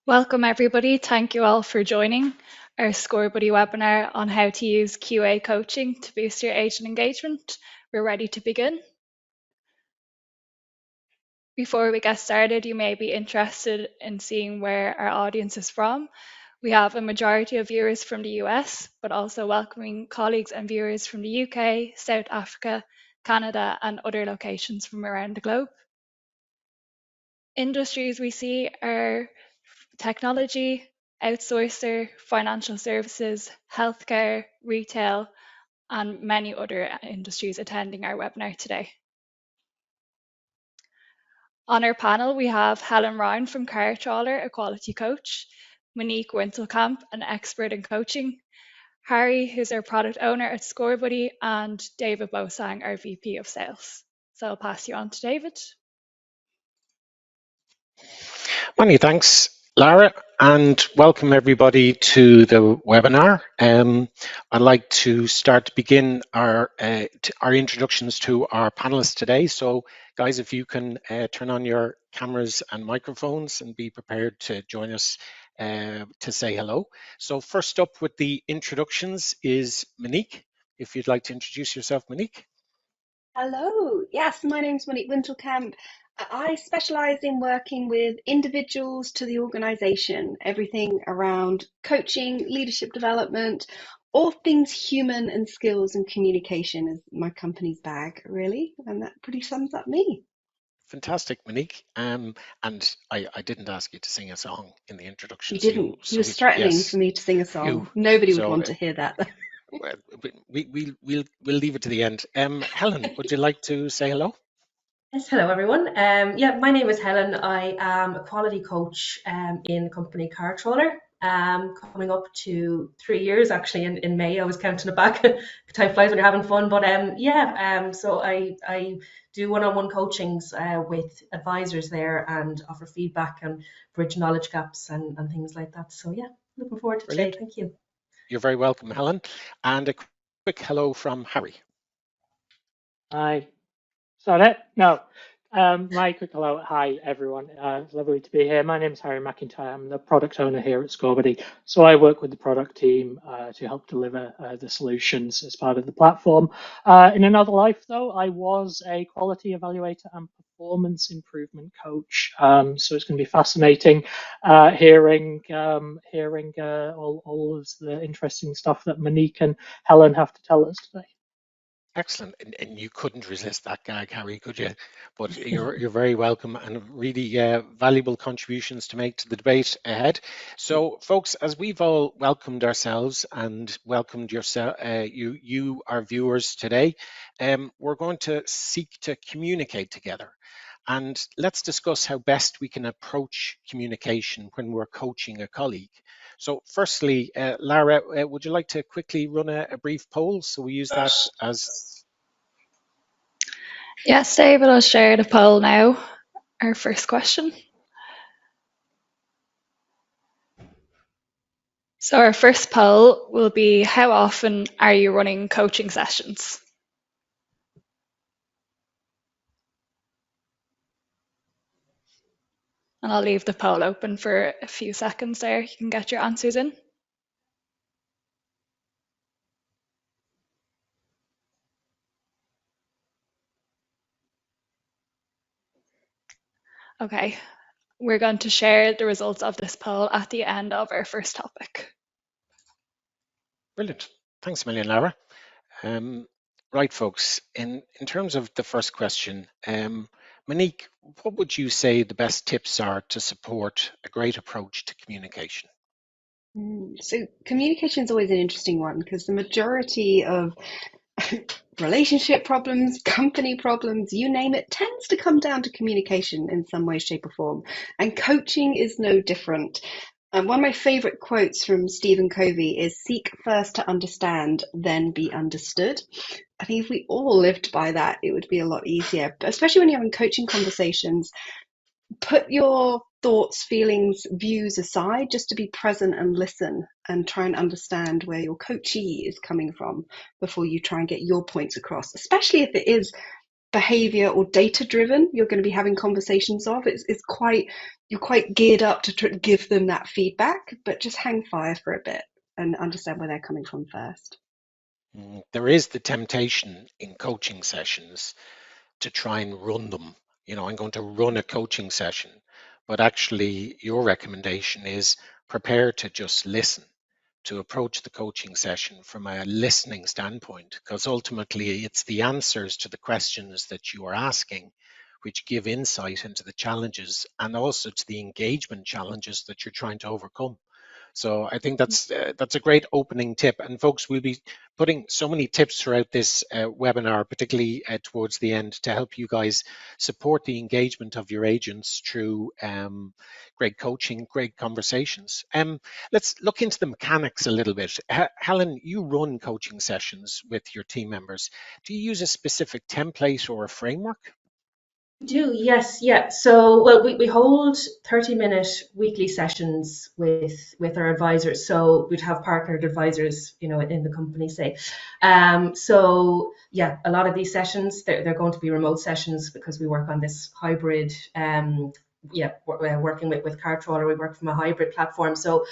Welcome everybody. Thank you all for joining our Scorebuddy webinar on how to use QA coaching to boost your agent engagement. We're ready to begin. Before we get started, you may be interested in seeing where our audience is from. We have a majority of viewers from the US, but also welcoming colleagues and viewers from the UK, South Africa, Canada, and other locations from around the globe. Industries we see are technology, outsourcer, financial services, healthcare, retail, and many other industries attending our webinar today. On our panel, we have Helen Ryan from Car Trawler, a quality coach, Monique Wintelkamp, an expert in coaching, Harry, who's our product owner at Scorebuddy, and David Bosang, our VP of Sales. So I'll pass you on to David. Many thanks, Lara, and welcome everybody to the webinar. I'd like to begin our introductions to our panelists today. So, guys, if you can turn on your cameras and microphones and be prepared to join us to say hello. So, first up with the introductions is Monique. If you'd like to introduce yourself, Monique. Hello, yes, my name's Monique Wintelkamp. I specialise in working with individuals to the organisation, everything around coaching, leadership development, all things human and skills and communication is my company's bag, really, and that pretty sums up me. Fantastic, Monique. And I didn't ask you to sing a song in the introduction. You didn't. He was threatening for me to sing a song. Nobody would want to hear that. We'll leave it to the end. Helen, would you like to say hello? Yes, hello everyone. Yeah, my name is Helen. I am a quality coach in the company Car Trawler. Coming up to 3 years actually in May. I was counting it back. Time flies when you're having fun. But so I do one-on-one coachings with advisors there and offer feedback and bridge knowledge gaps and things like that. So yeah, looking forward to today. Thank you. You're very welcome, Helen. And a quick hello from Harry. Hi. Is that it? No. My quick hello. Hi, everyone. It's lovely to be here. My name is Harry McIntyre. I'm the product owner here at Scorebuddy. So I work with the product team to help deliver the solutions as part of the platform. In another life, though, I was a quality evaluator and performance improvement coach. So it's going to be fascinating hearing all of the interesting stuff that Monique and Helen have to tell us today. Excellent, and you couldn't resist that gag, Harry, could you? But you're very welcome, and really valuable contributions to make to the debate ahead. So, folks, as we've all welcomed ourselves and welcomed yourself, you, our viewers today, we're going to seek to communicate together. And let's discuss how best we can approach communication when we're coaching a colleague. So firstly, Lara, would you like to quickly run a brief poll? So we use that as... Yes, David, I'll share the poll now. Our first question. So our first poll will be, how often are you running coaching sessions? And I'll leave the poll open for a few seconds there. You can get your answers in. Okay, we're going to share the results of this poll at the end of our first topic. Brilliant. Thanks a million, Lara. Right, folks, in terms of the first question, Monique, what would you say the best tips are to support a great approach to communication? So communication is always an interesting one because the majority of relationship problems, company problems, you name it, tends to come down to communication in some way, shape, or form. And coaching is no different. And one of my favorite quotes from Stephen Covey is seek first to understand, then be understood. I think if we all lived by that, it would be a lot easier, but especially when you're having coaching conversations. Put your thoughts, feelings, views aside just to be present and listen and try and understand where your coachee is coming from before you try and get your points across, especially if it is behavior or data driven you're going to be having conversations of. You're quite geared up to give them that feedback, but just hang fire for a bit and understand where they're coming from first. There is the temptation in coaching sessions to try and run them. I'm going to run a coaching session, but actually your recommendation is prepare to just listen, to approach the coaching session from a listening standpoint, because ultimately it's the answers to the questions that you are asking which give insight into the challenges and also to the engagement challenges that you're trying to overcome. So I think that's a great opening tip. And folks, we'll be putting so many tips throughout this webinar, particularly towards the end, to help you guys support the engagement of your agents through great coaching, great conversations. Let's look into the mechanics a little bit. Helen, you run coaching sessions with your team members. Do you use a specific template or a framework? Do, yes, yeah. So, well, we hold 30-minute weekly sessions with our advisors. So we'd have partnered advisors, in the company, say. So yeah, a lot of these sessions, they're going to be remote sessions because we work on this hybrid, working with CardTrawler, we work from a hybrid platform. So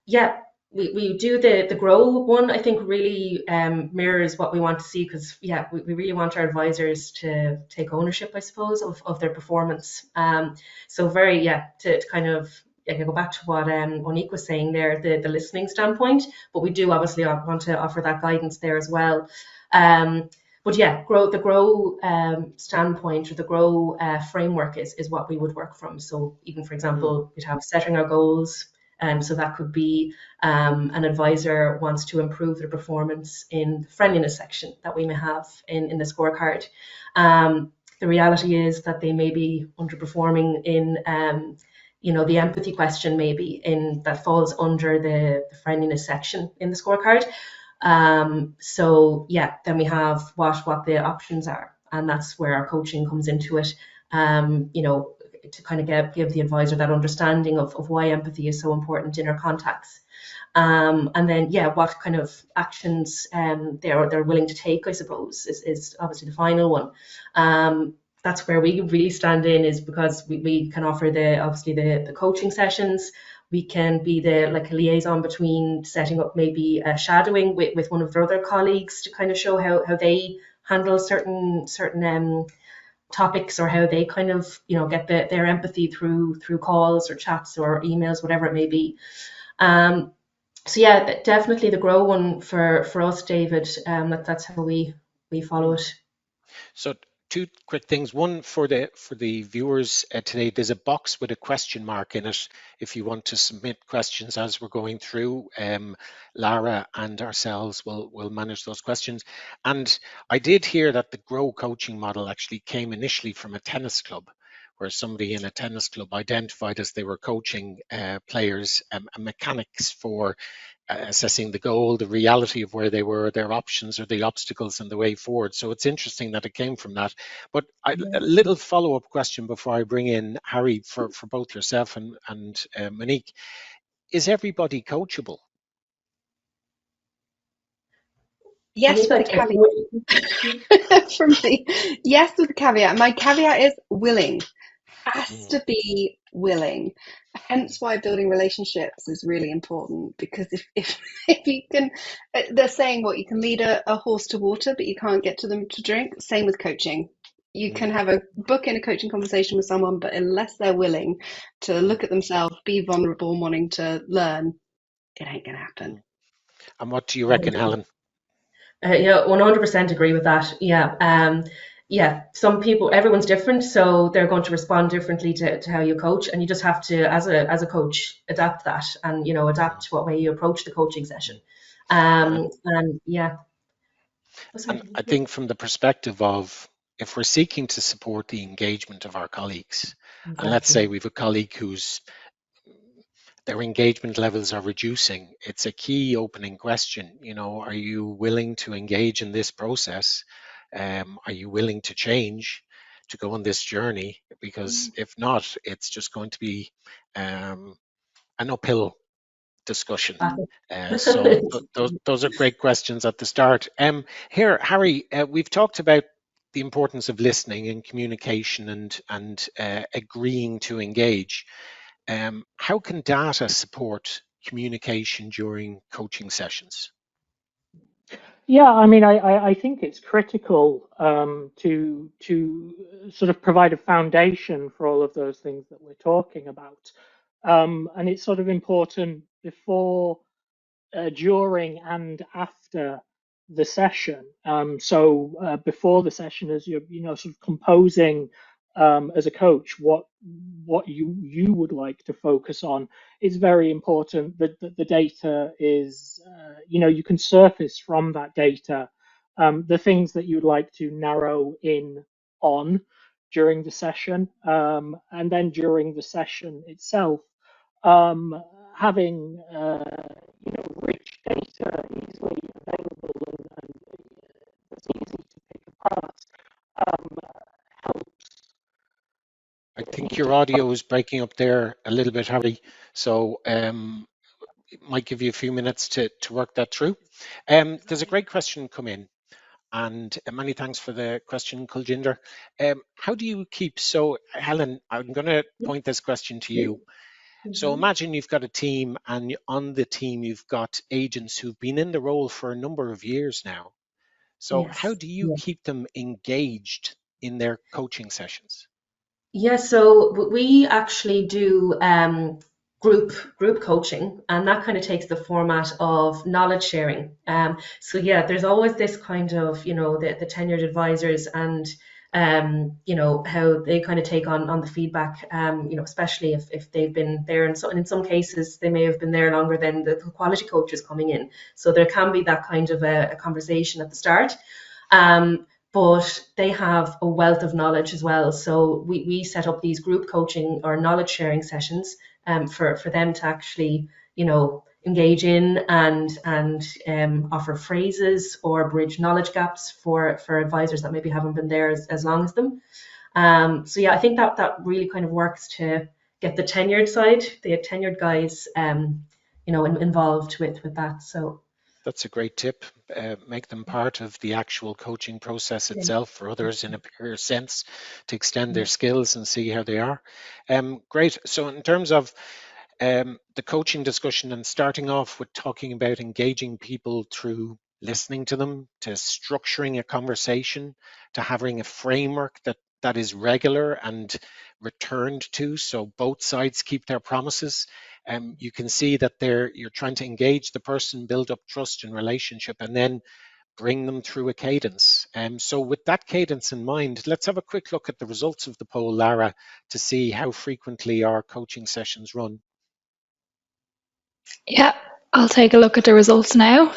yeah, we do the grow one. I think really mirrors what we want to see, because we really want our advisors to take ownership, I suppose, of their performance. So very to kind of go back to what Monique was saying there, the listening standpoint, but we do obviously want to offer that guidance there as well. But yeah, the grow standpoint, or the grow framework is what we would work from. So even, for example, we'd have setting our goals. So that could be an advisor wants to improve their performance in the friendliness section that we may have in the scorecard. The reality is that they may be underperforming in the empathy question, maybe that falls under the friendliness section in the scorecard. So yeah, then we have what the options are, and that's where our coaching comes into it. To kind of give the advisor that understanding of why empathy is so important in our contacts. And then, what kind of actions they're willing to take, I suppose, is obviously the final one. That's where we really stand in, is because we can offer the coaching sessions. We can be the liaison between setting up maybe shadowing with one of their other colleagues to kind of show how they handle certain topics, or how they kind of get their empathy through calls or chats or emails, whatever it may be. So yeah, definitely the grow one for us, David. That's how we follow it. So two quick things. One, for the viewers today, there's a box with a question mark in it if you want to submit questions as we're going through. Lara and ourselves will manage those questions. And I did hear that the Grow coaching model actually came initially from a tennis club, where somebody in a tennis club identified as they were coaching players mechanics for assessing the goal, the reality of where they were, their options or the obstacles and the way forward. So it's interesting that it came from that. But a little follow-up question before I bring in Harry for both yourself and Monique. Is everybody coachable? Yes, with a caveat. From me, yes, with a caveat. My caveat is willing. Has to be willing. Hence why building relationships is really important, because if you can, they're saying what you can lead a horse to water, but you can't get to them to drink. Same with coaching. You can have a book in a coaching conversation with someone, but unless they're willing to look at themselves, be vulnerable, and wanting to learn, it ain't gonna happen. And what do you reckon, Helen? 100% agree with that. Some people, everyone's different, so they're going to respond differently to how you coach, and you just have to, as a coach, adapt that, and adapt what way you approach the coaching session. And I think from the perspective of, if we're seeking to support the engagement of our colleagues, and let's say we've a colleague who's their engagement levels are reducing, it's a key opening question. Are you willing to engage in this process? Are you willing to change, to go on this journey? Because if not, it's just going to be an uphill discussion. So those are great questions at the start. Here, Harry, we've talked about the importance of listening and communication and agreeing to engage. How can data support communication during coaching sessions? Yeah, I mean, I think it's critical to sort of provide a foundation for all of those things that we're talking about. And it's sort of important before, during, and after the session. So before the session, as you're, sort of composing as a coach, what you would like to focus on, is very important. That the data is, you can surface from that data the things that you'd like to narrow in on during the session, and then during the session itself, um, having rich data easily available and that's easy to pick apart um, helps. I think your audio is breaking up there a little bit, Harry. So it might give you a few minutes to work that through. There's a great question come in, and many thanks for the question, Kuljinder. How do you keep, so Helen, I'm going to point this question to you. So imagine you've got a team, and on the team you've got agents who've been in the role for a number of years now. So how Yes. do you keep them engaged in their coaching sessions? Yeah, so we actually do group coaching, and that kind of takes the format of knowledge sharing. So yeah, there's always this kind of, the tenured advisors, and how they kind of take on the feedback, especially if they've been there, and so, and in some cases they may have been there longer than the quality coaches coming in. So there can be that kind of a conversation at the start. But they have a wealth of knowledge as well. So we set up these group coaching or knowledge sharing sessions for them to actually, engage in, and offer phrases or bridge knowledge gaps for advisors that maybe haven't been there as long as them. So yeah, I think that really kind of works to get the tenured side, the tenured guys, involved with that. So That's a great tip. Make them part of the actual coaching process yeah. itself for others in a peer sense, to extend their skills and see how they are. Great. So in terms of the coaching discussion, and starting off with talking about engaging people through listening to them, to structuring a conversation, to having a framework that is regular and returned to, so both sides keep their promises. You can see that you're trying to engage the person, build up trust and relationship, and then bring them through a cadence. So with that cadence in mind, let's have a quick look at the results of the poll, Lara, to see how frequently our coaching sessions run. Yeah, I'll take a look at the results now.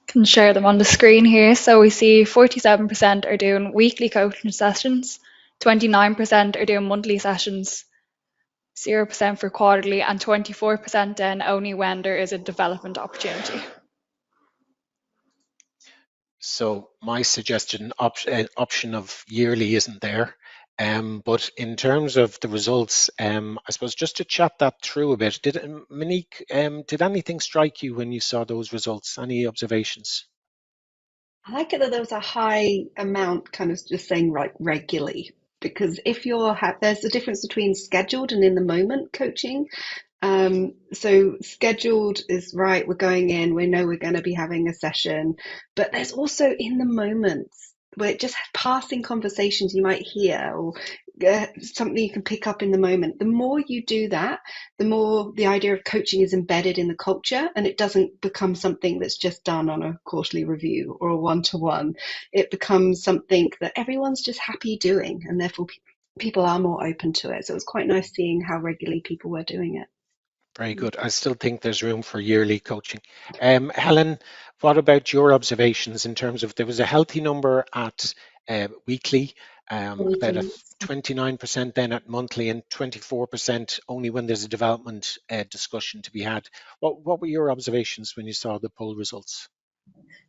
Can share them on the screen here. So we see 47% are doing weekly coaching sessions, 29% are doing monthly sessions, 0% for quarterly, and 24% then only when there is a development opportunity. So my suggestion option of yearly isn't there. But in terms of the results, I suppose just to chat that through a bit, Monique, did anything strike you when you saw those results? Any observations? I like it that there was a high amount kind of just saying like regularly, because if there's a difference between scheduled and in the moment coaching. So scheduled is right, we're going in, we know we're going to be having a session, but there's also in the moments where just passing conversations you might hear, or something you can pick up in the moment. The more you do that, the more the idea of coaching is embedded in the culture, and it doesn't become something that's just done on a quarterly review or a one-to-one. It becomes something that everyone's just happy doing, and therefore people are more open to it. So it was quite nice seeing how regularly people were doing it. Very good. I still think there's room for yearly coaching. Helen, what about your observations in terms of, there was a healthy number at weekly, about a Weekly. 29% then at monthly, and 24% only when there's a development discussion to be had. What were your observations when you saw the poll results?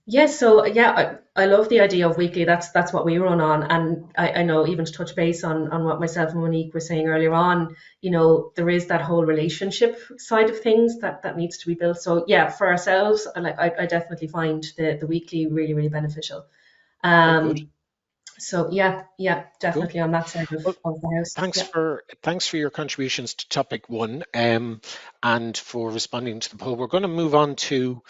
Yes, so yeah, I love the idea of weekly. That's what we run on, and I know even to touch base on what myself and Monique were saying earlier on, there is that whole relationship side of things that needs to be built. So yeah, for ourselves, I definitely find the weekly really really beneficial. Very good. So yeah, Good. definitely on that side Well, of the house. thanks Yeah. for your contributions to topic one, and for responding to the poll. We're going to move on to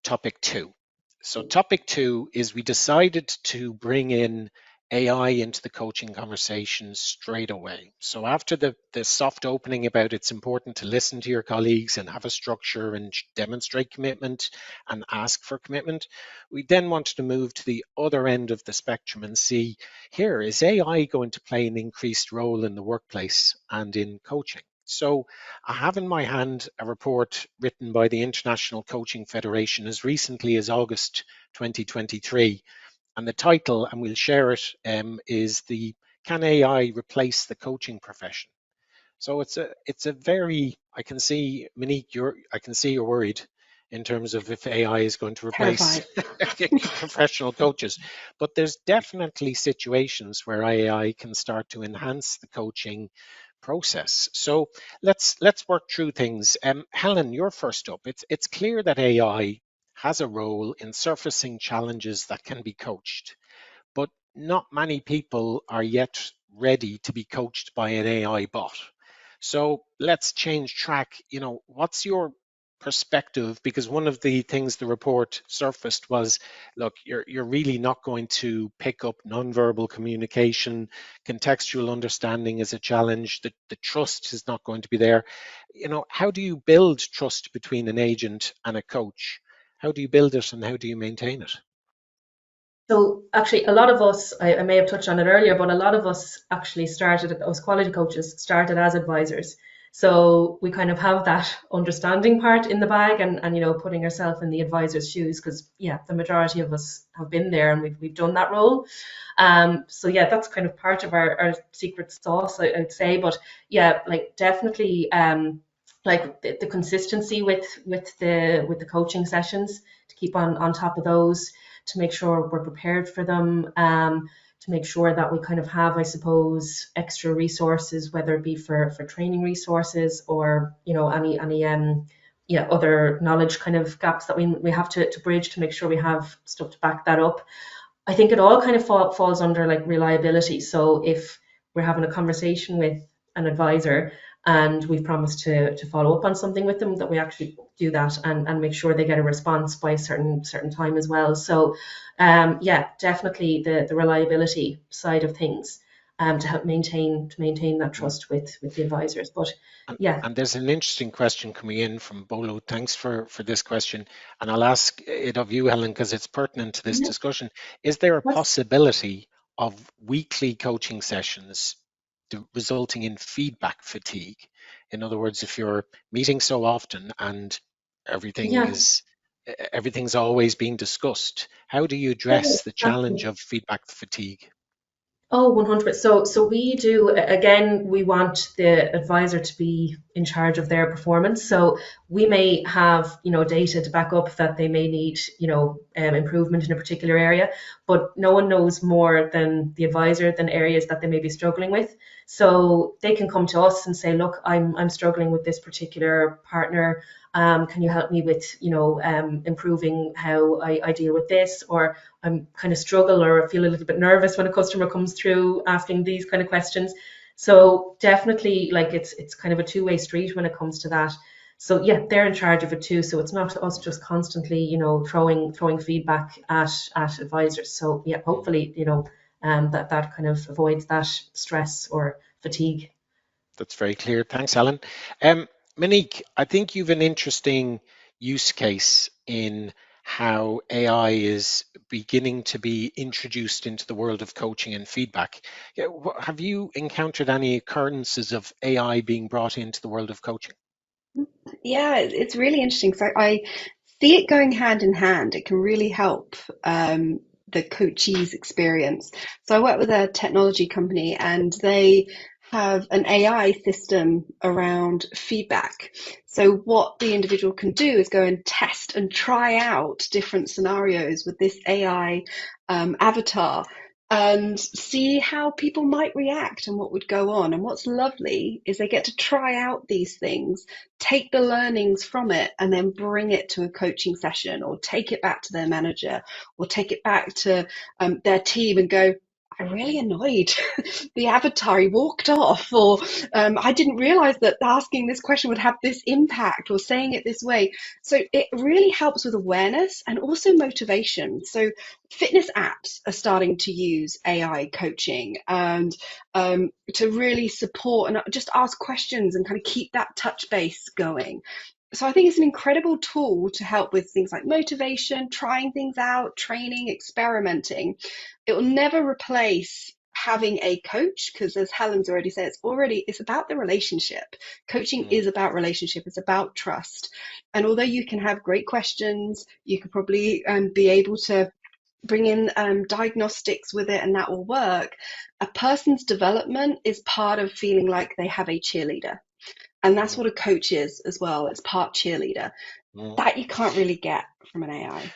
topic two. So topic two is we decided to bring in AI into the coaching conversation straight away. So after the soft opening about it's important to listen to your colleagues and have a structure and demonstrate commitment and ask for commitment, we then wanted to move to the other end of the spectrum and see, here, is AI going to play an increased role in the workplace and in coaching? So I have in my hand a report written by the International Coaching Federation as recently as August 2023. And the title, and we'll share it, is the Can AI Replace the Coaching Profession? So it's a very, I can see, Monique, I can see you're worried in terms of if AI is going to replace Terrified. professional coaches. But there's definitely situations where AI can start to enhance the coaching process. So let's work through things. Helen, you're first up. It's clear that AI has a role in surfacing challenges that can be coached, but not many people are yet ready to be coached by an AI bot. So let's change track. What's your perspective? Because one of the things the report surfaced was, look, you're really not going to pick up nonverbal communication. Contextual understanding is a challenge. The trust is not going to be there. How do you build trust between an agent and a coach? How do you build it and how do you maintain it? So actually, a lot of us, I may have touched on it earlier, but a lot of us actually started, us quality coaches started as advisors. So we kind of have that understanding part in the bag and putting ourselves in the advisor's shoes because yeah, the majority of us have been there and we've done that role. So yeah, that's kind of part of our secret sauce, I'd say. But yeah, like definitely like the consistency with the coaching sessions to keep on top of those to make sure we're prepared for them, to make sure that we kind of have, I suppose, extra resources, whether it be for training resources or any yeah other knowledge kind of gaps that we have to bridge to make sure we have stuff to back that up. I think it all kind of falls under like reliability. So if we're having a conversation with an advisor and we've promised to follow up on something with them, that we actually do that and make sure they get a response by a certain time as well. So yeah, definitely the reliability side of things to help maintain that Mm. trust with the advisors. But And, yeah, and there's an interesting question coming in from Bolo. Thanks for this question. And I'll ask it of you, Helen, because it's pertinent to this yeah, discussion. Is there a what's possibility of weekly coaching sessions resulting in feedback fatigue? In other words, if you're meeting so often and everything yeah, is everything's always being discussed, how do you yeah, address the challenge exactly. of feedback fatigue? Oh, 100. So we do, again, we want the advisor to be in charge of their performance. So we may have, data to back up that they may need, improvement in a particular area, but no one knows more than the advisor than areas that they may be struggling with. So they can come to us and say, look, I'm struggling with this particular partner. Can you help me with, improving how I deal with this? Or I'm kind of struggle or I feel a little bit nervous when a customer comes through asking these kind of questions. So definitely like it's kind of a two-way street when it comes to that. So yeah, they're in charge of it too. So it's not us just constantly, throwing feedback at advisors. So yeah, Mm. hopefully, that kind of avoids that stress or fatigue. That's very clear. Thanks, Alan. Monique, I think you've an interesting use case in how AI is beginning to be introduced into the world of coaching and feedback. Yeah, have you encountered any occurrences of AI being brought into the world of coaching? Yeah, it's really interesting. So I see it going hand in hand. It can really help the coachee's experience. So I work with a technology company and they have an AI system around feedback. So what the individual can do is go and test and try out different scenarios with this AI avatar and see how people might react and what would go on. And what's lovely is they get to try out these things, take the learnings from it, and then bring it to a coaching session, or take it back to their manager, or take it back to their team and go, I really annoyed the avatar. He walked off, or I didn't realize that asking this question would have this impact, or saying it this way. So it really helps with awareness and also motivation. So fitness apps are starting to use AI coaching and to really support and just ask questions and kind of keep that touch base going. So I think it's an incredible tool to help with things like motivation, trying things out, training, experimenting. It will never replace having a coach, because as Helen's already said, it's about the relationship. Coaching is about relationship. It's about trust. And although you can have great questions, you could probably be able to bring in diagnostics with it, and that will work. A person's development is part of feeling like they have a cheerleader. And that's what a coach is as well. It's part cheerleader. That you can't really get from an AI.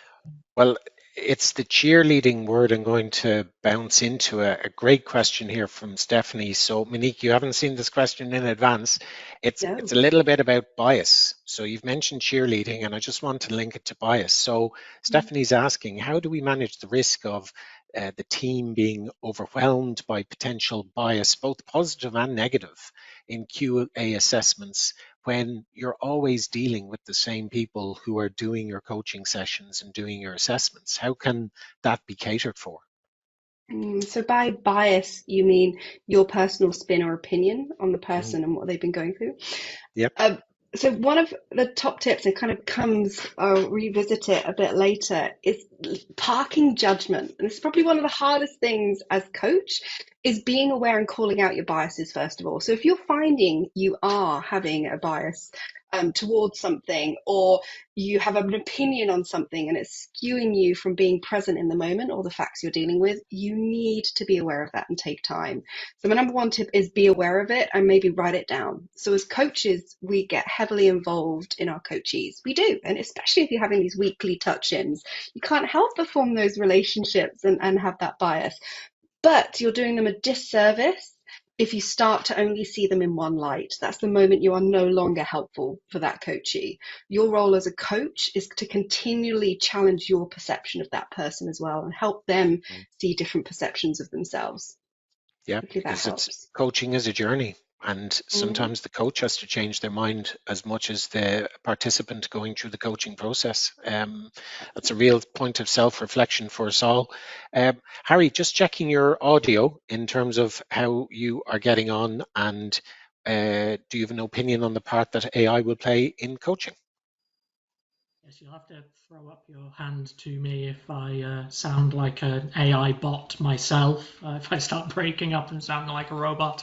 Well, it's the cheerleading word I'm going to bounce into a great question here from Stephanie. So, Monique, you haven't seen this question in advance. It's a little bit about bias. So you've mentioned cheerleading, and I just want to link it to bias. So Stephanie's asking, how do we manage the risk of the team being overwhelmed by potential bias, both positive and negative, in QA assessments, when you're always dealing with the same people who are doing your coaching sessions and doing your assessments? How can that be catered for? So by bias, you mean your personal spin or opinion on the person and what they've been going through? Yep. So one of the top tips, and kind of comes, I'll revisit it a bit later, is parking judgment. And it's probably one of the hardest things as coach, is being aware and calling out your biases, first of all. So if you're finding you are having a bias towards something, or you have an opinion on something and it's skewing you from being present in the moment or the facts you're dealing with, you need to be aware of that and take time. So my number one tip is be aware of it and maybe write it down. So as coaches, we get heavily involved in our coachees. We do. And especially if you're having these weekly touch-ins, you can't help but form those relationships and have that bias. But you're doing them a disservice if you start to only see them in one light. That's the moment you are no longer helpful for that coachee. Your role as a coach is to continually challenge your perception of that person as well, and help them see different perceptions of themselves. Yeah, because coaching is a journey, and sometimes the coach has to change their mind as much as the participant going through the coaching process. That's a real point of self-reflection for us all. Harry, just checking your audio in terms of how you are getting on, and do you have an opinion on the part that AI will play in coaching? Yes, you'll have to throw up your hand to me if I sound like an AI bot myself. If I start breaking up and sounding like a robot,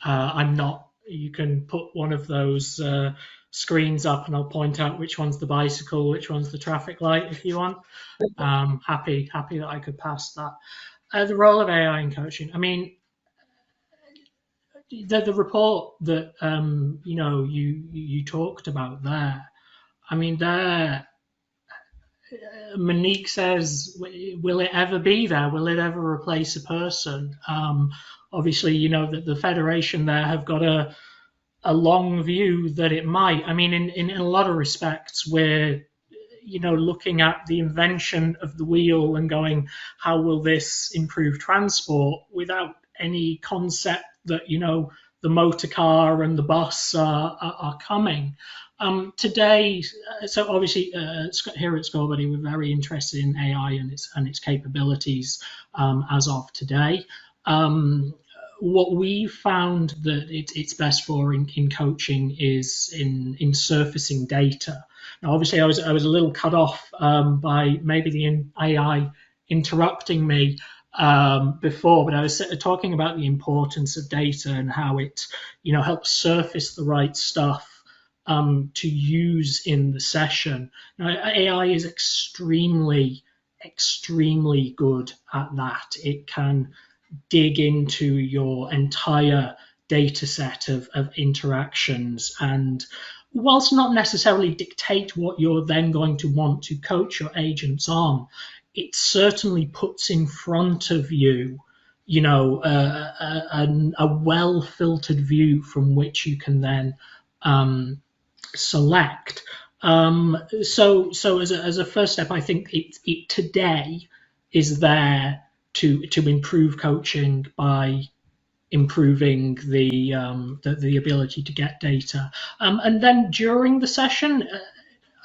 I'm not. You can put one of those screens up and I'll point out which one's the bicycle, which one's the traffic light if you want. Happy that I could pass that. The role of AI in coaching. I mean, the report that you talked about there. I mean, Monique says, will it ever be there? Will it ever replace a person? Obviously, you know that the Federation there have got a long view that it might. I mean, in a lot of respects, we're looking at the invention of the wheel and going, how will this improve transport, without any concept that the motor car and the bus are coming. Today, so obviously here at Scorebuddy, we're very interested in AI and its capabilities as of today. What we found that it's best for in coaching is in surfacing data. Now, obviously, I was a little cut off by maybe the AI interrupting me before, but I was talking about the importance of data and how it helps surface the right stuff to use in the session. Now, AI is extremely good at that. It can dig into your entire data set of interactions, and whilst not necessarily dictate what you're then going to want to coach your agents on, it certainly puts in front of you, a well filtered view from which you can then select. So as a first step, I think it today is there to improve coaching by improving the ability to get data, and then during the session,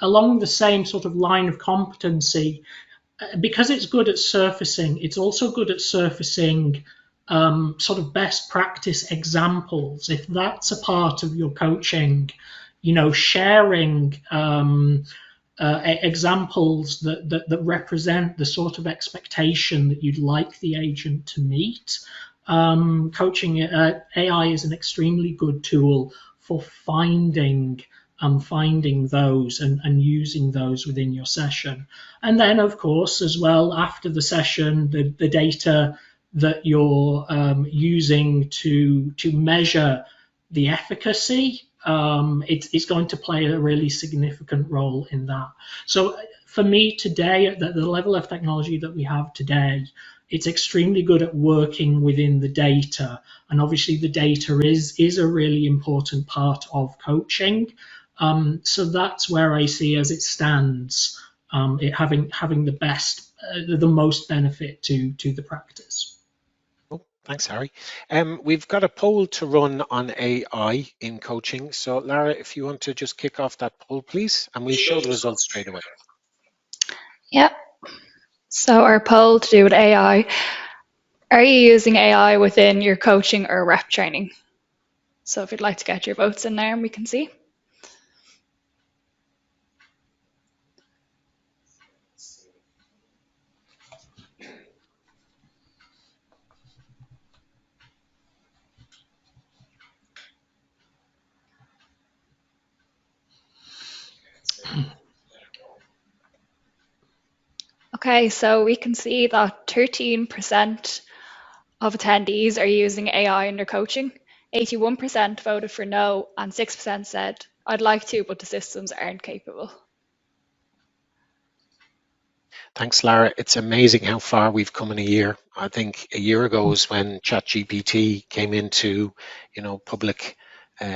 along the same sort of line of competency, because it's good at surfacing, it's also good at surfacing sort of best practice examples. If that's a part of your coaching, sharing examples that represent the sort of expectation that you'd like the agent to meet. Coaching AI is an extremely good tool for finding those and using those within your session. And then, of course, as well, after the session, the data that you're using to measure the efficacy, it's going to play a really significant role in that. So for me today, at the level of technology that we have today, it's extremely good at working within the data. And obviously the data is a really important part of coaching. So that's where I see, as it stands, it having the most benefit to the practice. Oh, thanks, Harry. We've got a poll to run on AI in coaching. So Lara, if you want to just kick off that poll, please, and we'll show the results straight away. Yeah. So our poll to do with AI, are you using AI within your coaching or rep training? So if you'd like to get your votes in there and we can see. Okay, so we can see that 13% of attendees are using AI in their coaching. 81% voted for no, and 6% said, I'd like to, but the systems aren't capable. Thanks, Lara. It's amazing how far we've come in a year. I think a year ago was when ChatGPT came into, public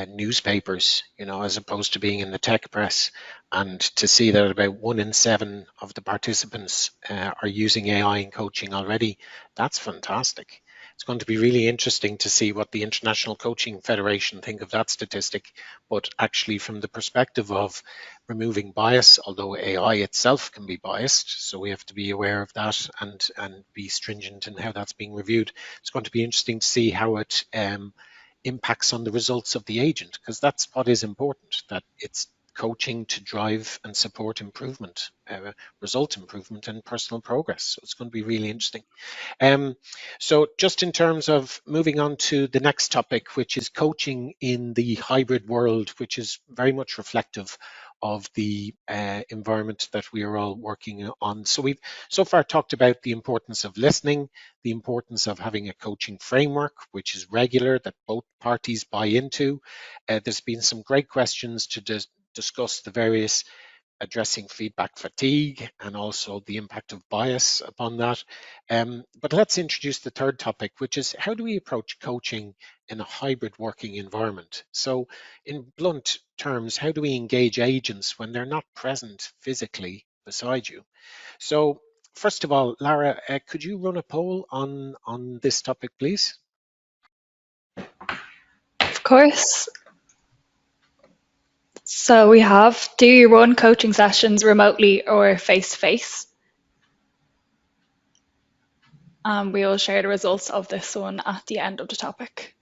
newspapers, as opposed to being in the tech press. And to see that about 1 in 7 of the participants are using AI in coaching already, that's fantastic. It's going to be really interesting to see what the International Coaching Federation think of that statistic, but actually from the perspective of removing bias, although AI itself can be biased, so we have to be aware of that and be stringent in how that's being reviewed. It's going to be interesting to see how it impacts on the results of the agent, because that's what is important, that it's coaching to drive and support improvement, result improvement and personal progress. So it's going to be really interesting. So just in terms of moving on to the next topic, which is coaching in the hybrid world, which is very much reflective of the environment that we are all working on. So we've so far talked about the importance of listening, the importance of having a coaching framework, which is regular, that both parties buy into. There's been some great questions to discuss the various addressing feedback fatigue and also the impact of bias upon that. But let's introduce the third topic, which is how do we approach coaching in a hybrid working environment? So in blunt terms, how do we engage agents when they're not present physically beside you? So first of all, Lara, could you run a poll on this topic, please? Of course. So we have, do you run coaching sessions remotely or face-to-face? We will share the results of this one at the end of the topic.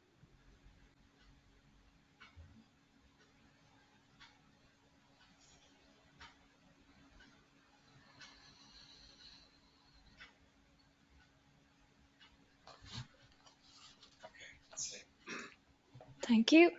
Thank you.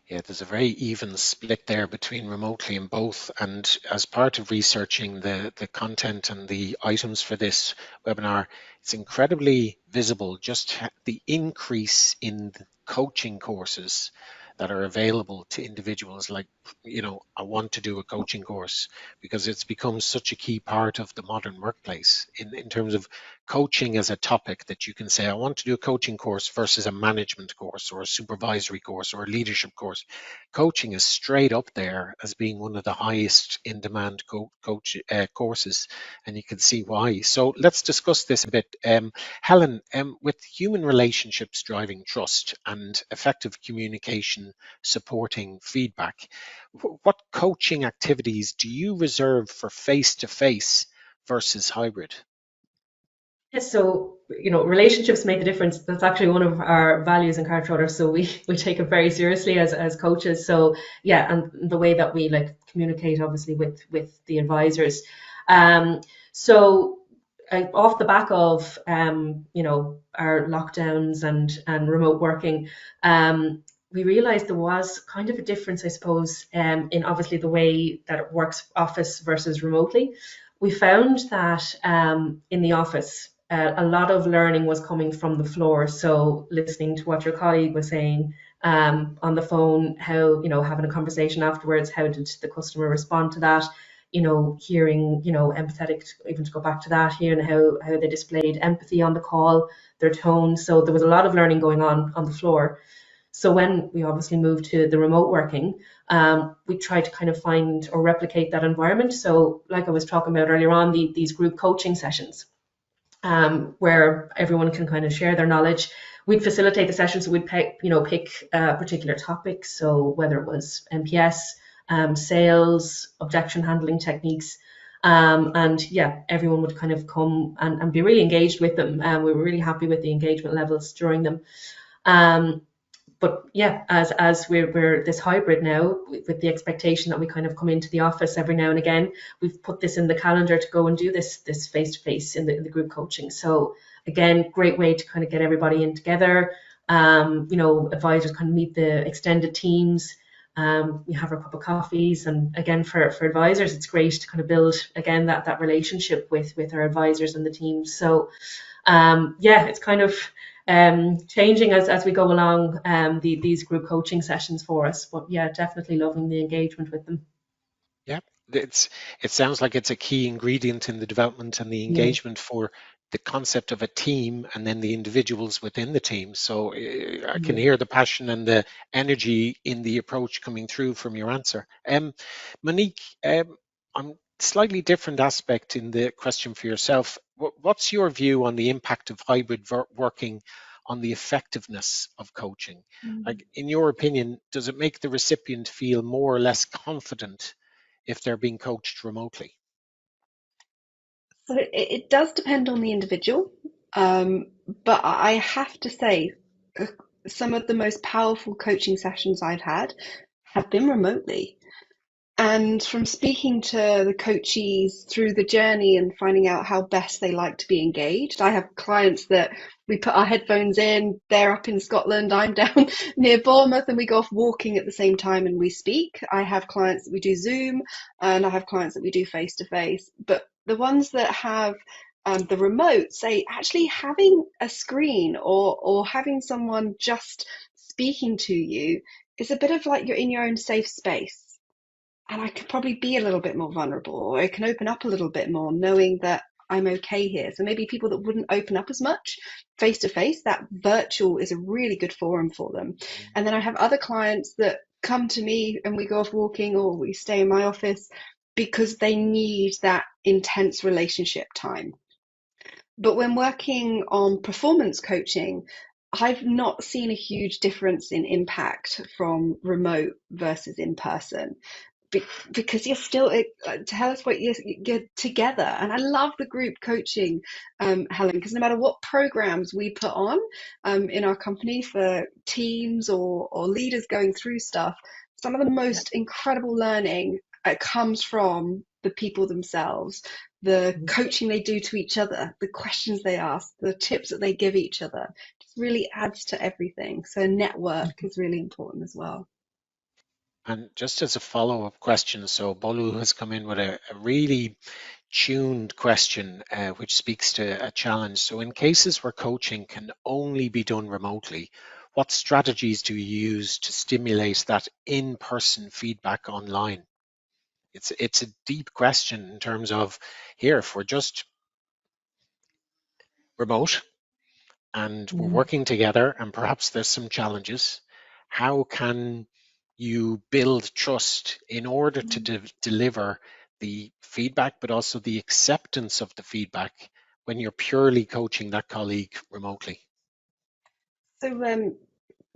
Yeah, there's a very even split there between remotely and both. And as part of researching the content and the items for this webinar, it's incredibly visible just the increase in the coaching courses that are available to individuals. Like, I want to do a coaching course because it's become such a key part of the modern workplace in terms of coaching as a topic, that you can say, I want to do a coaching course versus a management course or a supervisory course or a leadership course. Coaching is straight up there as being one of the highest in demand courses, and you can see why. So let's discuss this a bit. Helen, with human relationships driving trust and effective communication supporting feedback, what coaching activities do you reserve for face-to-face versus hybrid? Yes, so relationships make a difference. That's actually one of our values in Cartroller. So we take it very seriously as coaches. So yeah, and the way that we like communicate, obviously, with the advisors. So off the back of our lockdowns and remote working, we realized there was kind of a difference, I suppose, in obviously the way that it works office versus remotely. We found that in the office, a lot of learning was coming from the floor. So listening to what your colleague was saying on the phone, how, having a conversation afterwards, how did the customer respond to that? Hearing, empathetic, even to go back to that, hearing how they displayed empathy on the call, their tone. So there was a lot of learning going on the floor. So when we obviously moved to the remote working, we tried to kind of find or replicate that environment. So like I was talking about earlier on, these group coaching sessions, where everyone can kind of share their knowledge. We'd facilitate the sessions. So we'd pick particular topics. So whether it was NPS, sales, objection handling techniques, and yeah, everyone would kind of come and be really engaged with them. We were really happy with the engagement levels during them. But yeah, as we're this hybrid now, with the expectation that we kind of come into the office every now and again, we've put this in the calendar to go and do this face to face in the group coaching. So again, great way to kind of get everybody in together. Advisors kind of meet the extended teams. We have our cup of coffees, and again for advisors, it's great to kind of build again that relationship with our advisors and the teams. So yeah, it's kind of changing as we go along, these group coaching sessions for us. But yeah, definitely loving the engagement with them. Yeah, it sounds like it's a key ingredient in the development and the Yeah. engagement for the concept of a team and then the individuals within the team. So I can hear the passion and the energy in the approach coming through from your answer. Monique, on slightly different aspect in the question for yourself, what's your view on the impact of hybrid working on the effectiveness of coaching? Like, in your opinion, does it make the recipient feel more or less confident if they're being coached remotely? So it does depend on the individual, but I have to say, some of the most powerful coaching sessions I've had have been remotely. And from speaking to the coachees through the journey and finding out how best they like to be engaged, I have clients that we put our headphones in, they're up in Scotland, I'm down near Bournemouth, and we go off walking at the same time and we speak. I have clients that we do Zoom, and I have clients that we do face to face. But the ones that have the remote, say actually having a screen or having someone just speaking to you is a bit of like you're in your own safe space. And I could probably be a little bit more vulnerable, or I can open up a little bit more knowing that I'm okay here. So maybe people that wouldn't open up as much face to face, that virtual is a really good forum for them. And then I have other clients that come to me and we go off walking or we stay in my office because they need that intense relationship time. But when working on performance coaching, I've not seen a huge difference in impact from remote versus in person, because you're still, tell us what you're together. And I love the group coaching, Helen, because no matter what programs we put on in our company for teams or leaders going through stuff, some of the most incredible learning comes from the people themselves, the coaching they do to each other, the questions they ask, the tips that they give each other. Just really adds to everything. So network is really important as well. And just as a follow-up question, so Bolu has come in with a really tuned question, which speaks to a challenge. So in cases where coaching can only be done remotely, what strategies do you use to stimulate that in-person feedback online? It's a deep question in terms of, here, if we're just remote and we're working together and perhaps there's some challenges, how can you build trust in order to deliver the feedback, but also the acceptance of the feedback when you're purely coaching that colleague remotely? So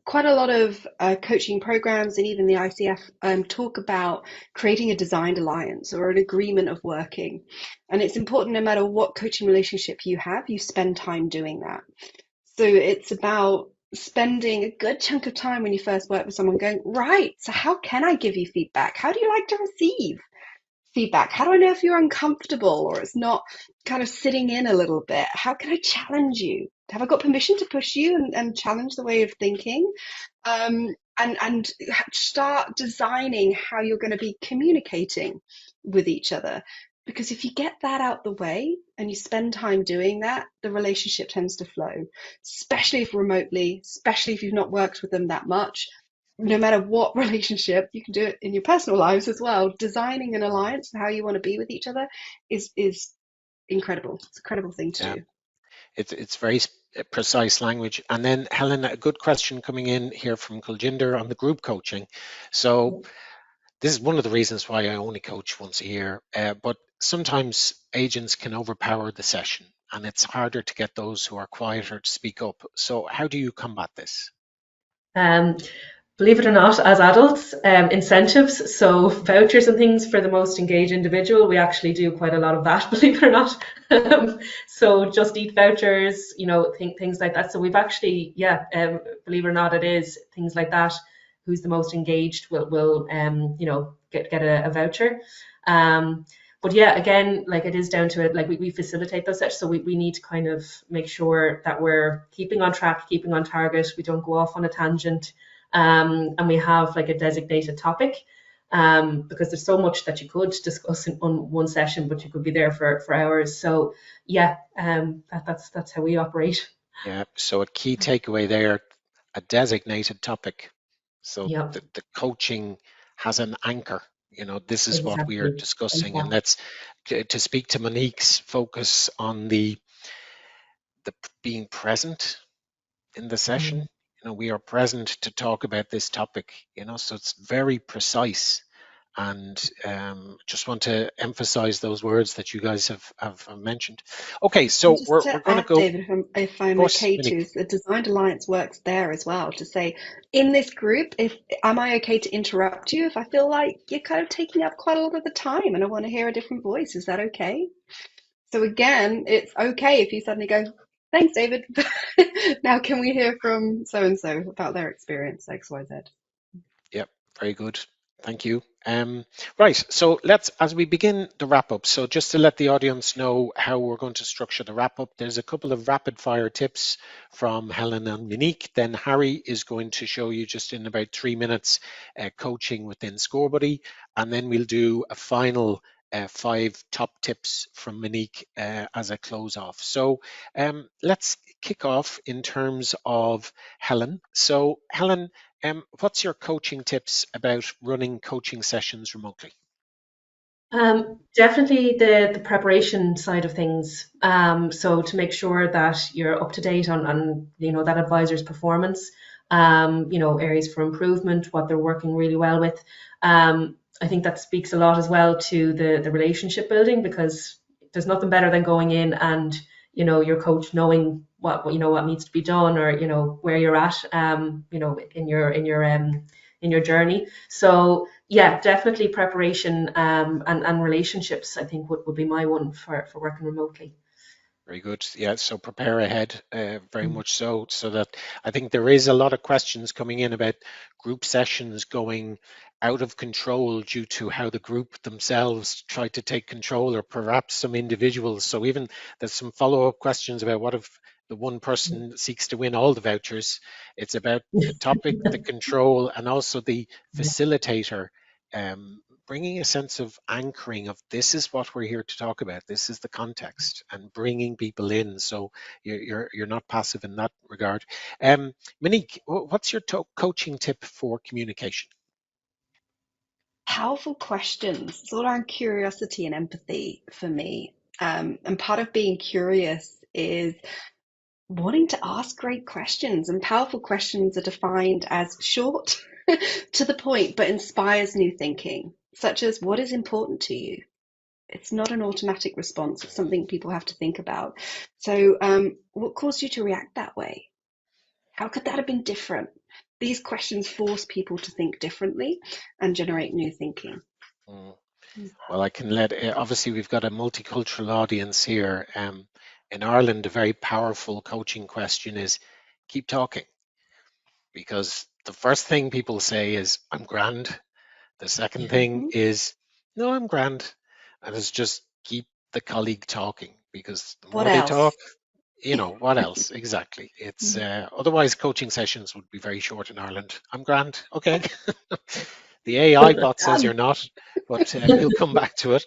quite a lot of coaching programs and even the ICF talk about creating a designed alliance or an agreement of working. And it's important, no matter what coaching relationship you have, you spend time doing that. So it's about spending a good chunk of time when you first work with someone going, right, so how can I give you feedback? How do you like to receive feedback? How do I know if you're uncomfortable or it's not kind of sitting in a little bit? How can I challenge you? Have I got permission to push you and challenge the way of thinking? And start designing how you're going to be communicating with each other. Because if you get that out the way and you spend time doing that, the relationship tends to flow, especially if remotely, especially if you've not worked with them that much. No matter what relationship, you can do it in your personal lives as well. Designing an alliance and how you want to be with each other is incredible. It's an incredible thing to Yeah, do. it's very precise language. And then Helen, a good question coming in here from Kuljinder on the group coaching. So this is one of the reasons why I only coach once a year, but sometimes agents can overpower the session and it's harder to get those who are quieter to speak up. So how do you combat this? Um, Believe it or not, as adults, incentives, so vouchers and things for the most engaged individual, we actually do quite a lot of that, believe it or not. So just eat vouchers, things like that. So we've actually, believe it or not, it is things like that. Who's the most engaged will get a voucher. But yeah, again, like it is down to it, like we facilitate those sessions. So we need to kind of make sure that we're keeping on track, keeping on target. We don't go off on a tangent. And we have like a designated topic, because there's so much that you could discuss on one session, but you could be there for hours. So yeah, that's how we operate. Yeah, so a key takeaway there, a designated topic. So Yeah, the coaching has an anchor. This is what we are exactly. discussing, and Exactly. that's to speak to Monique's focus on the being present in the session. We are present to talk about this topic. So it's very precise, and just want to emphasize those words that you guys have mentioned. Okay, And so just we're to going to add, go. Of David, if I'm course, okay to, Monique. the designed alliance works there as well to say, in this group, if am I okay to interrupt you if I feel like you're kind of taking up quite a lot of the time and I want to hear a different voice? Is that okay? So again, it's okay if you suddenly go, thanks, David. Now can we hear from so and so about their experience, X, Y, Z? Yep, very good. Thank you. Right, so let's, as we begin the wrap up, so just to let the audience know how we're going to structure the wrap up, there's a couple of rapid fire tips from Helen and Monique. Then Harry is going to show you just in about 3 minutes coaching within Scorebuddy, and then we'll do a final 5 top tips from Monique as a close off. So let's kick off in terms of Helen. So Helen, what's your coaching tips about running coaching sessions remotely? Definitely the preparation side of things. So to make sure that you're up to date on that advisor's performance, areas for improvement, what they're working really well with. I think that speaks a lot as well to the relationship building, because there's nothing better than going in and your coach knowing what needs to be done, or where you're at in your journey. So yeah, definitely preparation, and relationships, I think would be my one for working remotely. Very good. Yeah, so prepare ahead, very much so that I think there is a lot of questions coming in about group sessions going out of control due to how the group themselves try to take control, or perhaps some individuals. So even there's some follow-up questions about what if the one person seeks to win all the vouchers. It's about the topic, the control, and also the facilitator bringing a sense of anchoring of this is what we're here to talk about. This is the context, and bringing people in, so you're not passive in that regard. Monique, what's your coaching tip for communication? Powerful questions. It's all around curiosity and empathy for me. And part of being curious is wanting to ask great questions. And powerful questions are defined as short, to the point, but inspires new thinking, such as what is important to you? It's not an automatic response. It's something people have to think about. So what caused you to react that way? How could that have been different? These questions force people to think differently and generate new thinking. Well, I can obviously we've got a multicultural audience here. In Ireland, a very powerful coaching question is keep talking, because the first thing people say is I'm grand. The second thing is no, I'm grand. And it's just keep the colleague talking, because the What more they else? talk, what else exactly? It's otherwise coaching sessions would be very short in Ireland. I'm grand. Okay. The AI bot says you're not, but we'll come back to it.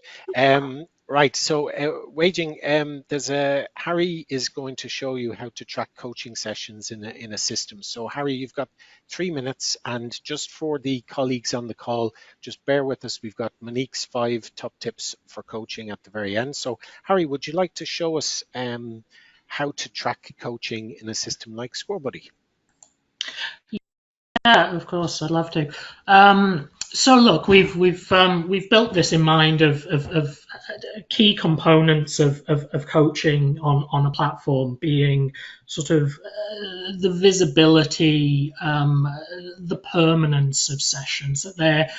Right, so waging, Harry is going to show you how to track coaching sessions in a system. So Harry, you've got 3 minutes, and just for the colleagues on the call, just bear with us. We've got Monique's 5 top tips for coaching at the very end. So Harry, would you like to show us how to track coaching in a system like Scorebuddy? Yeah, of course, I'd love to. So look, we've built this in mind of key components of coaching on a platform being sort of the visibility, the permanence of sessions, that they're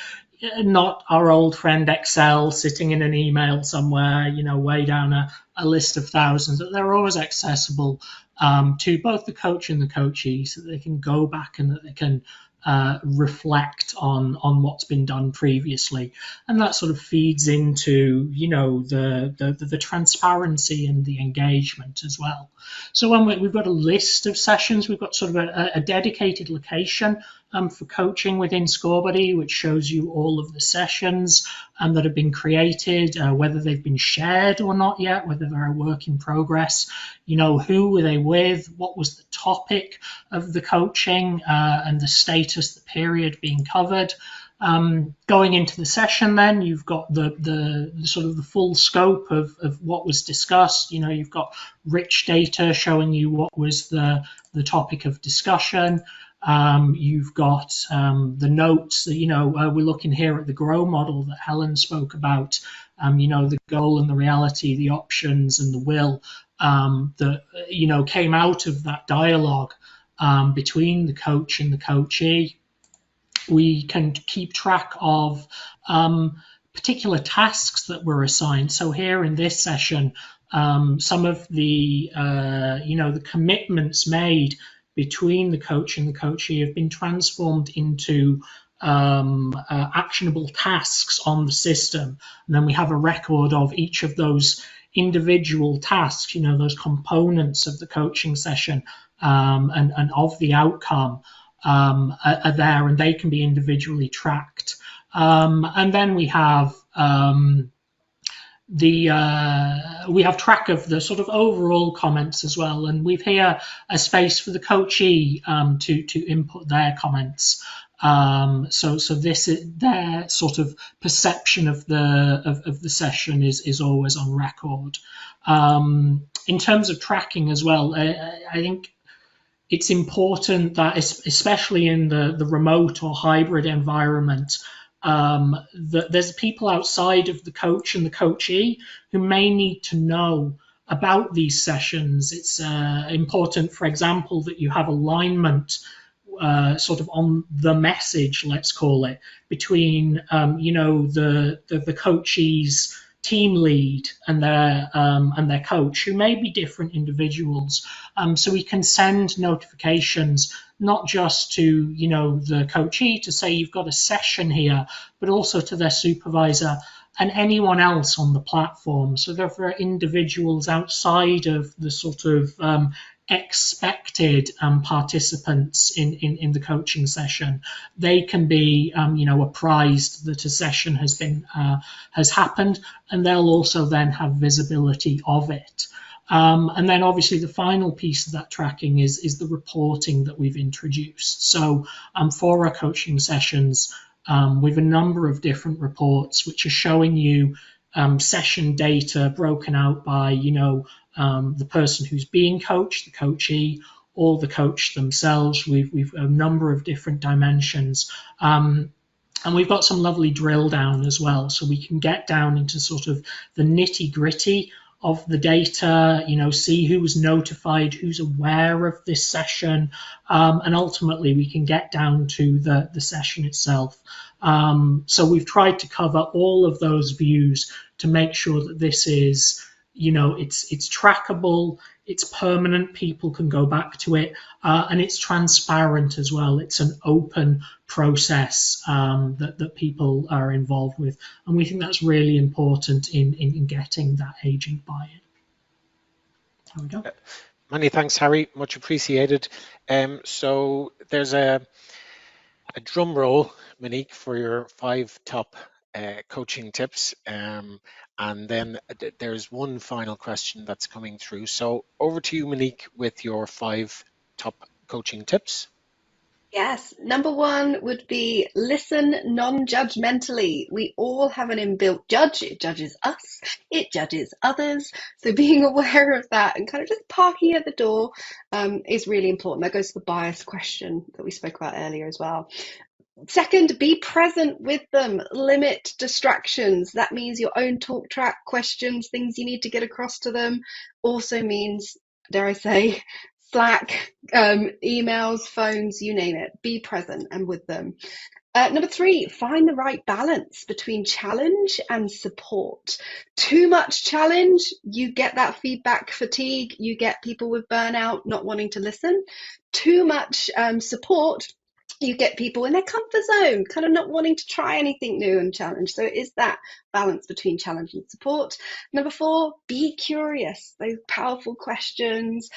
not our old friend Excel sitting in an email somewhere, way down a list of thousands, that they're always accessible to both the coach and the coachee, so that they can go back and that they can reflect on what's been done previously, and that sort of feeds into the transparency and the engagement as well. So when we've got a list of sessions, we've got sort of a dedicated location for coaching within Scorebuddy, which shows you all of the sessions that have been created, whether they've been shared or not yet, whether they're a work in progress, who were they with, what was the topic of the coaching, and the status, the period being covered. Going into the session, then you've got the sort of the full scope of what was discussed. You've got rich data showing you what was the topic of discussion. You've got the notes that, we're looking here at the GROW model that Helen spoke about, the goal and the reality, the options and the will that, came out of that dialogue between the coach and the coachee. We can keep track of particular tasks that were assigned. So here in this session, some of the, the commitments made between the coach and the coachee have been transformed into actionable tasks on the system. And then we have a record of each of those individual tasks, those components of the coaching session and of the outcome are there, and they can be individually tracked. And then we have we have track of the sort of overall comments as well, and we've here a space for the coachee to input their comments. So this is their sort of perception of the session is always on record. In terms of tracking as well, I think it's important that, especially in the remote or hybrid environment, that there's people outside of the coach and the coachee who may need to know about these sessions. It's important, for example, that you have alignment sort of on the message, let's call it, between the coachee's team lead and their coach, who may be different individuals. So we can send notifications not just to the coachee to say you've got a session here, but also to their supervisor and anyone else on the platform. So there are individuals outside of the sort of expected participants in the coaching session. They can be, apprised that a session has happened, and they'll also then have visibility of it. And then obviously the final piece of that tracking is the reporting that we've introduced. So for our coaching sessions, we have a number of different reports which are showing you session data broken out by, the person who's being coached, the coachee, or the coach themselves. We've a number of different dimensions. And we've got some lovely drill down as well, so we can get down into sort of the nitty gritty of the data, see who was notified, who's aware of this session, and ultimately we can get down to the session itself. So we've tried to cover all of those views to make sure that this is, it's trackable, it's permanent, people can go back to it, and it's transparent as well. It's an open process that people are involved with, and we think that's really important in getting that agent buy-in. There we go. Many thanks, Harry. Much appreciated. So there's a drum roll, Monique, for your 5 top coaching tips. And then there's one final question that's coming through. So over to you, Monique, with your 5 top coaching tips. Yes, number 1 would be listen non-judgmentally. We all have an inbuilt judge. It judges us, it judges others. So being aware of that and kind of just parking at the door is really important. That goes to the bias question that we spoke about earlier as well. Second, be present with them. Limit distractions. That means your own talk track, questions, things you need to get across to them. Also means, dare I say, Slack, emails, phones, you name it. Be present and with them. Number 3, find the right balance between challenge and support. Too much challenge, you get that feedback fatigue, you get people with burnout not wanting to listen. Too much support, you get people in their comfort zone, kind of not wanting to try anything new and challenge. So it is that balance between challenge and support. Number 4, be curious. Those powerful questions.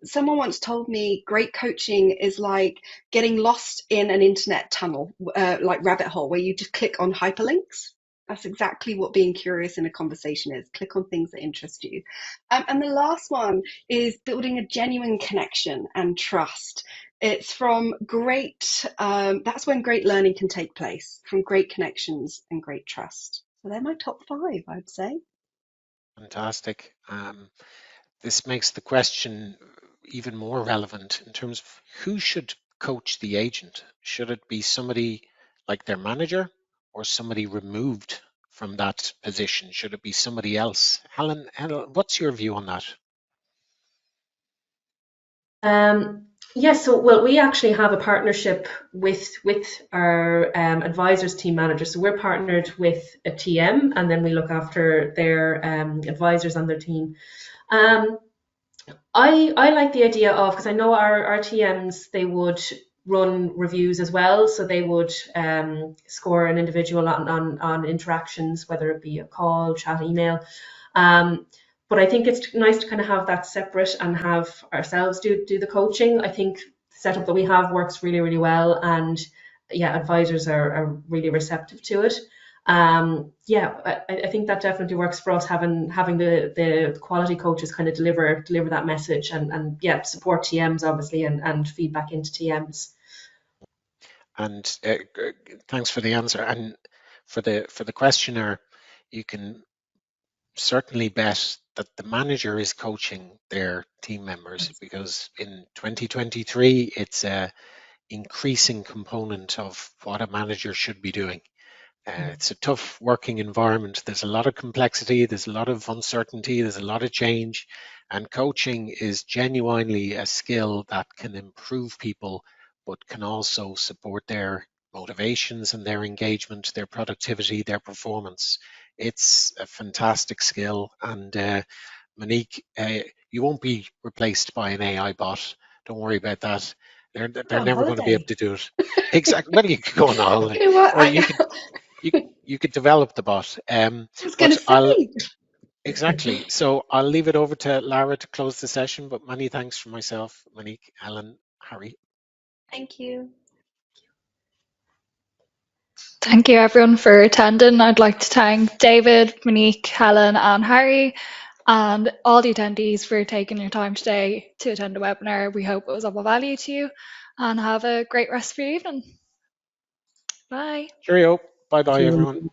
Someone once told me great coaching is like getting lost in an internet tunnel, like rabbit hole, where you just click on hyperlinks. That's exactly what being curious in a conversation is. Click on things that interest you. And the last one is building a genuine connection and trust. It's from that's when great learning can take place, from great connections and great trust. So they're my top 5, I'd say. Fantastic. This makes the question even more relevant in terms of who should coach the agent. Should it be somebody like their manager or somebody removed from that position? Should it be somebody else? Helen, what's your view on that? Yes, well, we actually have a partnership with our advisors team manager. So we're partnered with a TM, and then we look after their advisors on their team. I like the idea of, because I know our TMs, they would run reviews as well. So they would score an individual on interactions, whether it be a call, chat, email. But I think it's nice to kind of have that separate and have ourselves do the coaching. I think the setup that we have works really, really well. And yeah, advisors are really receptive to it. I think that definitely works for us, having the quality coaches kind of deliver that message and support TMs obviously and feedback into TMs. And thanks for the answer. And for the questioner, you can certainly bet that the manager is coaching their team members, because in 2023 it's a increasing component of what a manager should be doing. It's a tough working environment. There's a lot of complexity, there's a lot of uncertainty, there's a lot of change, and coaching is genuinely a skill that can improve people, but can also support their motivations and their engagement, their productivity, their performance. It's a fantastic skill, and Monique, you won't be replaced by an AI bot. Don't worry about that. They're never going to be able to do it. Exactly. Well, you could go on holiday, You know what? or you could develop the bot. I was going to say. Exactly. So I'll leave it over to Lara to close the session, but many thanks from myself, Monique, Helen, Harry. Thank you. Thank you everyone for attending. I'd like to thank David, Monique, Helen and Harry and all the attendees for taking your time today to attend the webinar. We hope it was of value to you and have a great rest of your evening. Bye. Cheerio. Bye bye, Cheers. everyone.